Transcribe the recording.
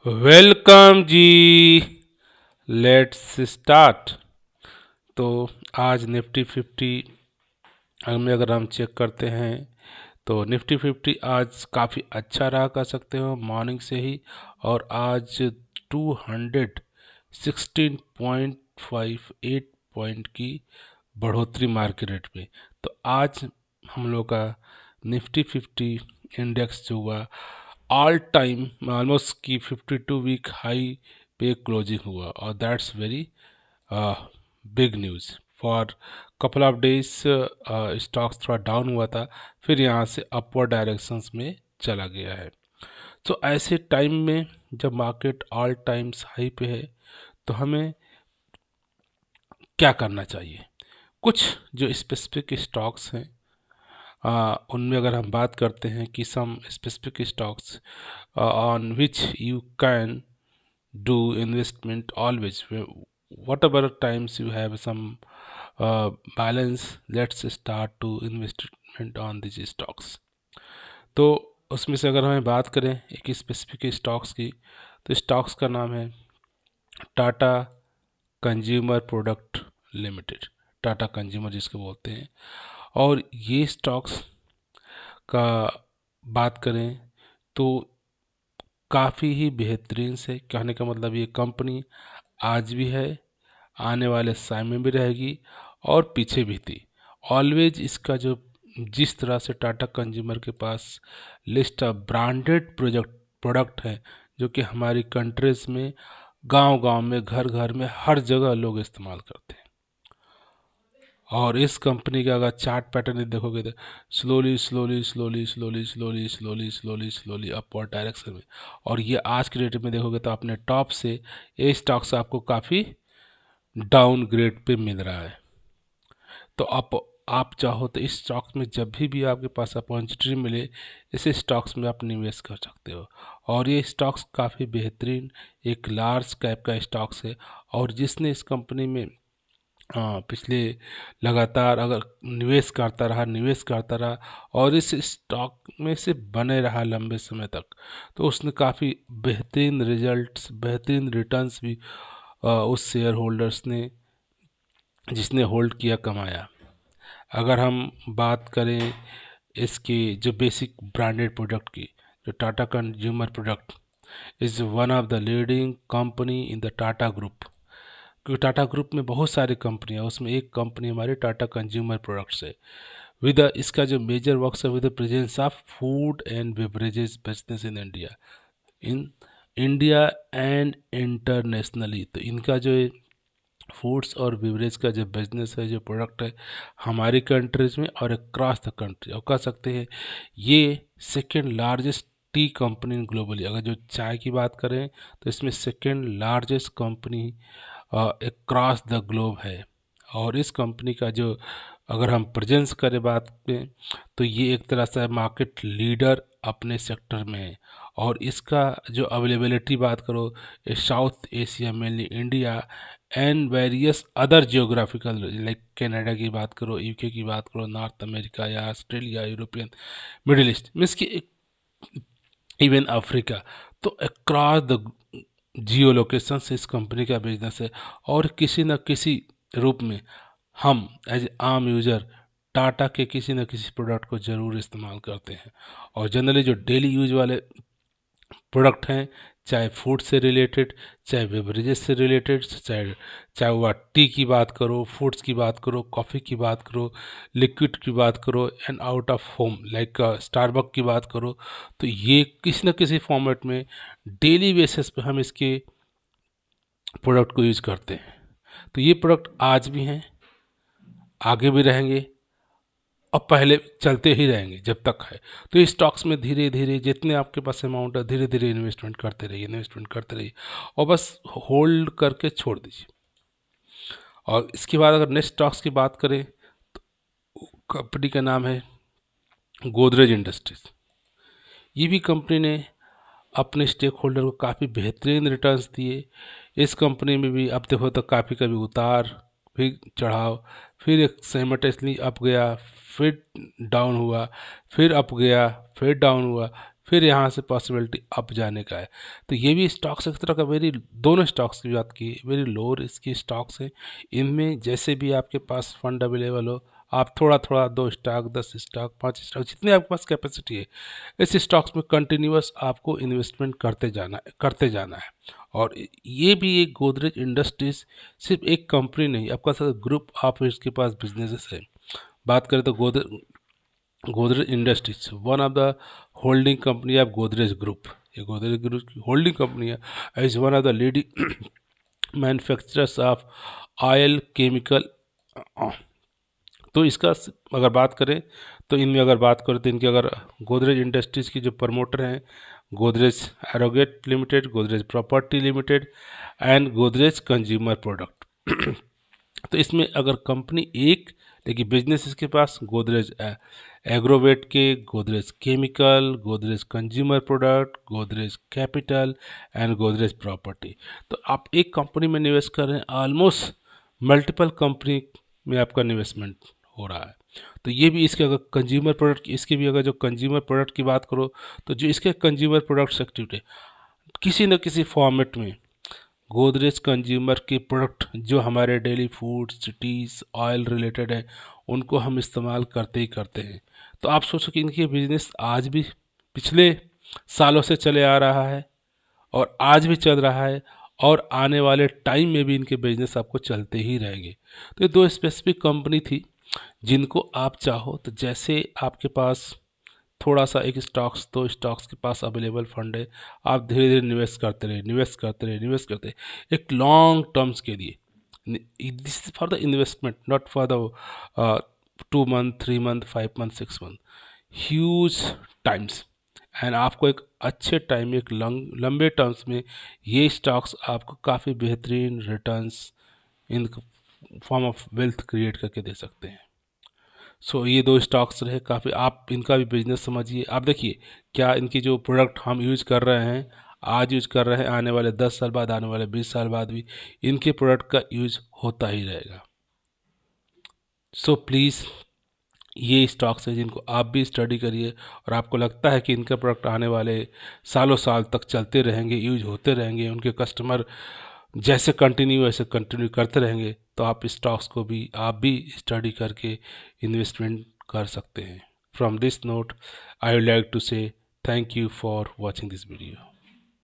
Welcome ji. Let's start. तो आज Nifty 50 में अगर हम चेक करते हैं तो निफ्टी 50 आज काफ़ी अच्छा रहा कह सकते हो मॉर्निंग से ही। और आज 216.58 पॉइंट की बढ़ोतरी मार्केट रेट में। तो आज हम लोग का निफ्टी 50 इंडेक्स जो हुआ ऑल टाइम ऑलमोस्ट की 52 वीक हाई पे क्लोजिंग हुआ, और that's very big news for couple of days. Stocks थोड़ा डाउन हुआ था, फिर यहाँ से अपवर्ड डायरेक्शंस में चला गया है। तो ऐसे टाइम में जब मार्केट ऑल टाइम्स हाई पे है तो हमें क्या करना चाहिए? कुछ जो स्पेसिफिक स्टॉक्स हैं, उनमें अगर हम बात करते हैं कि some specific stocks on which you can do investment always, whatever times you have some balance, let's start to investment on these stocks। तो उसमें से अगर हमें बात करें एक स्पेसिफिक स्टॉक्स की, तो स्टॉक्स का नाम है Tata consumer product limited, Tata consumer जिसको बोलते हैं। और ये स्टॉक्स का बात करें तो काफ़ी ही बेहतरीन से, कहने का मतलब ये कंपनी आज भी है, आने वाले समय में भी रहेगी, और पीछे भी थी ऑलवेज। इसका जो जिस तरह से टाटा कंज्यूमर के पास लिस्ट ऑफ ब्रांडेड प्रोडक्ट है जो कि हमारी कंट्रीज में गांव गांव में घर घर में हर जगह लोग इस्तेमाल करते हैं। और इस कंपनी का अगर चार्ट पैटर्न देखोगे तो slowly slowly slowly slowly slowly slowly slowly slowly upward direction में। और ये आज के डेट में देखोगे तो अपने टॉप से ये स्टॉक्स आपको काफ़ी डाउन ग्रेड पे मिल रहा है। तो आप चाहो तो इस स्टॉक्स में जब भी आपके पास अपॉर्चुनिटी मिले, इसे स्टॉक्स में आप निवेश कर सकते हो। और ये स्टॉक्स काफ़ी बेहतरीन एक लार्ज कैप का स्टॉक्स है, और जिसने इस कंपनी में पिछले लगातार अगर निवेश करता रहा और इस स्टॉक में से बने रहा लंबे समय तक, तो उसने काफ़ी बेहतरीन रिजल्ट्स, बेहतरीन रिटर्न्स भी उस शेयर होल्डर्स ने, जिसने होल्ड किया, कमाया। अगर हम बात करें इसकी जो बेसिक ब्रांडेड प्रोडक्ट की, जो Tata consumer product is one of the leading company in the Tata group. क्योंकि टाटा ग्रुप में बहुत सारी कंपनियां, उसमें एक कंपनी हमारी टाटा कंज्यूमर प्रोडक्ट्स है। विद इसका जो मेजर वर्क्स है with the presence of food and beverages business in India and internationally. तो इनका जो फूड्स और बेवरेज का जो बिजनेस है, जो प्रोडक्ट है हमारी कंट्रीज में और अक्रॉस द कंट्री, और कह सकते हैं ये second largest T company globally. अगर जो चाय की बात करें तो इसमें second largest company across the globe है। और इस कंपनी का जो अगर हम प्रेजेंस करें बात में, तो ये एक तरह से मार्केट लीडर अपने सेक्टर में है। और इसका जो अवेलेबिलिटी बात करो, south Asia mainly India and various other geographical like Canada की बात करो, यूके की बात करो, नॉर्थ अमेरिका या Australia, European, middle east, means की इवन अफ्रीका। तो अक्रॉस द जियो लोकेशन से इस कंपनी का बिजनेस है। और किसी न किसी रूप में हम एज आम यूजर टाटा के किसी न किसी प्रोडक्ट को ज़रूर इस्तेमाल करते हैं। और जनरली जो डेली यूज वाले प्रोडक्ट हैं, चाहे फूड से रिलेटेड, चाहे बेवरेजेस से रिलेटेड, चाहे चाहे वह टी की बात करो, फूड्स की बात करो, कॉफ़ी की बात करो, लिक्विड की बात करो, and out of home like Starbuck की बात करो, तो ये किसी न किसी फॉर्मेट में डेली बेसिस पे हम इसके प्रोडक्ट को यूज़ करते हैं। तो ये प्रोडक्ट आज भी हैं, आगे भी रहेंगे, और पहले चलते ही रहेंगे जब तक है। तो इस स्टॉक्स में धीरे धीरे जितने आपके पास अमाउंट है, धीरे धीरे इन्वेस्टमेंट करते रहिए, इन्वेस्टमेंट करते रहिए, और बस होल्ड करके छोड़ दीजिए। और इसके बाद अगर नेक्स्ट स्टॉक्स की बात करें तो कंपनी का नाम है गोदरेज इंडस्ट्रीज। ये भी कंपनी ने अपने स्टेक होल्डर को काफ़ी बेहतरीन रिटर्न्स दिए। इस कंपनी में भी अब देखो तो काफ़ी कभी उतार, फिर चढ़ाव, फिर एक साइमल्टेनियसली अप गया, फिर डाउन हुआ, फिर अप गया, फिर डाउन हुआ, फिर यहाँ से पॉसिबिलिटी अप जाने का है। तो ये भी स्टॉक्स एक तरह का वेरी, दोनों स्टॉक्स की बात की वेरी लो रिस्क की स्टॉक्स हैं। इनमें जैसे भी आपके पास फंड अवेलेबल हो, आप थोड़ा थोड़ा 2 स्टॉक, 10 स्टॉक, 5 स्टॉक, जितने आपके पास कैपेसिटी है, इस स्टॉक्स में कंटिन्यूअस आपको इन्वेस्टमेंट करते जाना है। और ये भी एक गोदरेज इंडस्ट्रीज सिर्फ एक कंपनी नहीं, आपका सारा ग्रुप ऑफ इसके पास बिजनेसेस है। बात करें तो Godrej industries one of the holding company of Godrej group, ये गोदरेज ग्रुप की होल्डिंग कंपनी है, is one of the leading manufacturers of oil chemical. तो इसका अगर बात करें तो इनमें अगर बात करें तो इनके अगर गोदरेज इंडस्ट्रीज़ की जो प्रमोटर हैं, गोदरेज एरोगेट limited, Godrej property limited and Godrej consumer product. तो इसमें अगर कंपनी एक, लेकिन बिजनेस इसके पास गोदरेज एग्रोवेट के, Godrej chemical, Godrej consumer product, Godrej capital and Godrej property. तो आप एक कंपनी में निवेश कर रहे हैं, ऑलमोस्ट मल्टीपल कंपनी में आपका इन्वेस्टमेंट हो रहा है। तो ये भी इसके अगर कंज्यूमर प्रोडक्ट, इसके भी अगर जो कंज्यूमर प्रोडक्ट की बात करो, तो जो इसके कंज्यूमर प्रोडक्ट्स एक्टिविटी किसी न किसी फॉर्मेट में गोदरेज कंज्यूमर के प्रोडक्ट जो हमारे daily food, cities, oil related है, उनको हम इस्तेमाल करते ही करते हैं। तो आप सोचो कि इनके बिजनेस आज भी पिछले सालों से चले आ रहा है और आज भी चल रहा है और आने वाले टाइम में भी इनके बिजनेस आपको चलते ही रहेंगे। तो ये दो स्पेसिफिक कंपनी थी जिनको आप चाहो तो, जैसे आपके पास थोड़ा सा एक स्टॉक्स, दो स्टॉक्स के पास अवेलेबल फंड है, आप धीरे धीरे निवेश करते रहे, निवेश करते रहे, निवेश करते रहे, एक लॉन्ग टर्म्स के लिए। This is for the investment, not for the 2 month, 3 month, 5 month, 6 month, huge times. And आपको एक अच्छे टाइम, एक लंबे टर्म्स में ये स्टॉक्स आपको काफ़ी बेहतरीन returns in form of wealth create करके दे सकते हैं। सो ये दो स्टॉक्स रहे काफ़ी, आप इनका भी बिजनेस समझिए। आप देखिए क्या इनकी जो प्रोडक्ट हम यूज कर रहे हैं, आज यूज कर रहे हैं, आने वाले 10 साल बाद, आने वाले 20 साल बाद भी इनके प्रोडक्ट का यूज होता ही रहेगा। सो प्लीज़ ये स्टॉक्स हैं जिनको आप भी स्टडी करिए, और आपको लगता है कि इनका प्रोडक्ट आने वाले सालों साल तक चलते रहेंगे, यूज होते रहेंगे, उनके कस्टमर जैसे कंटिन्यू ऐसे कंटिन्यू करते रहेंगे, तो आप स्टॉक्स को भी आप भी स्टडी करके इन्वेस्टमेंट कर सकते हैं। From this note I would like to say thank you for watching this video.